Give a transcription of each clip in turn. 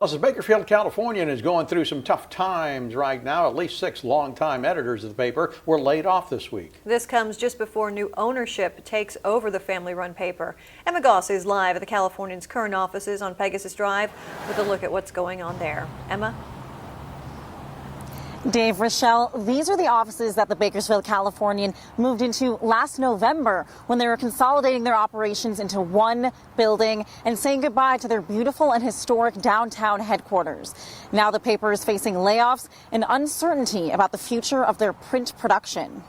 Well, the Bakersfield Californian is going through some tough times right now. At least 6 longtime editors of the paper were laid off this week. This comes just before new ownership takes over the family-run paper. Emma Goss is live at the Californian's current offices on Pegasus Drive with a look at what's going on there. Emma? Dave, Rochelle, these are the offices that the Bakersfield Californian moved into last November when they were consolidating their operations into one building and saying goodbye to their beautiful and historic downtown headquarters. Now the paper is facing layoffs and uncertainty about the future of their print production.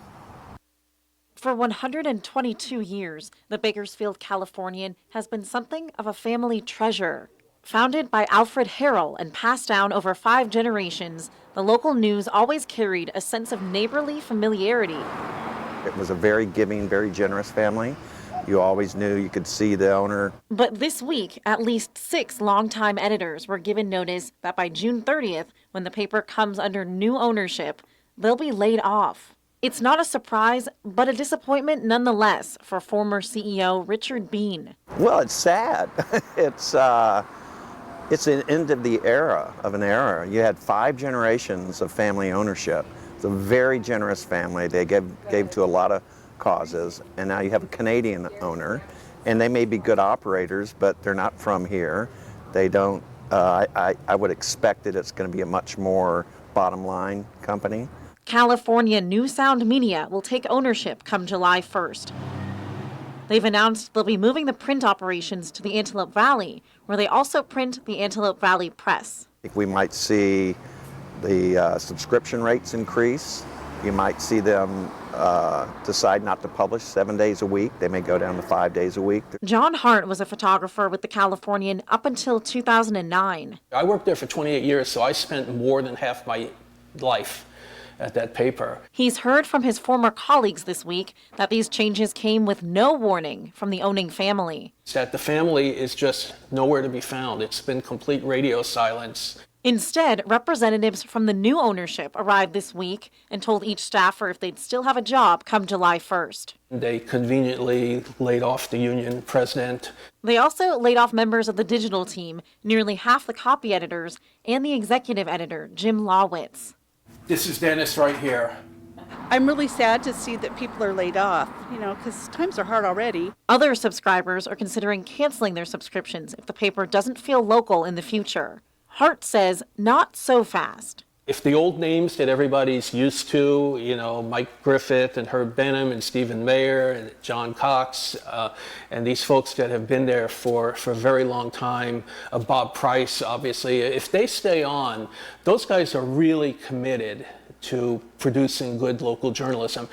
For 122 years, the Bakersfield Californian has been something of a family treasure. Founded by Alfred Harrell and passed down over 5 generations, the local news always carried a sense of neighborly familiarity. It was a very giving, very generous family. You always knew you could see the owner. But this week, at least 6 longtime editors were given notice that by June 30th, when the paper comes under new ownership, they'll be laid off. It's not a surprise, but a disappointment nonetheless for former CEO Richard Bean. Well, it's sad. It's an end of the era, of an era. You had 5 generations of family ownership. It's a very generous family. They gave to a lot of causes, and now you have a Canadian owner, and they may be good operators, but they're not from here. They don't, I would expect that it's going to be a much more bottom line company. California New Sound Media will take ownership come July 1st. They've announced they'll be moving the print operations to the Antelope Valley, where they also print the Antelope Valley Press. We might see the subscription rates increase. You might see them decide not to publish 7 days a week. They may go down to 5 days a week. John Hart was a photographer with the Californian up until 2009. I worked there for 28 years, so I spent more than half my life at that paper. He's heard from his former colleagues this week that these changes came with no warning from the owning family. That the family is just nowhere to be found. It's been complete radio silence. Instead, representatives from the new ownership arrived this week and told each staffer if they'd still have a job come July 1st. They conveniently laid off the union president. They also laid off members of the digital team, nearly half the copy editors, and the executive editor, Jim Lawitz. This is Dennis right here. I'm really sad to see that people are laid off, because times are hard already. Other subscribers are considering canceling their subscriptions if the paper doesn't feel local in the future. Hart says not so fast. If the old names that everybody's used to, Mike Griffith and Herb Benham and Stephen Mayer and John Cox, and these folks that have been there for a very long time, Bob Price, obviously, if they stay on, those guys are really committed to producing good local journalism.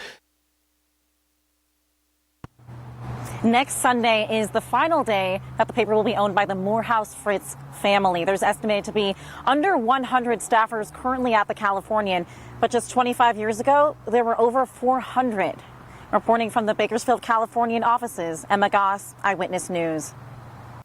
Next Sunday is the final day that the paper will be owned by the Morehouse Fritz family. There's estimated to be under 100 staffers currently at the Californian, but just 25 years ago, there were over 400. Reporting from the Bakersfield Californian offices, Emma Goss, Eyewitness News.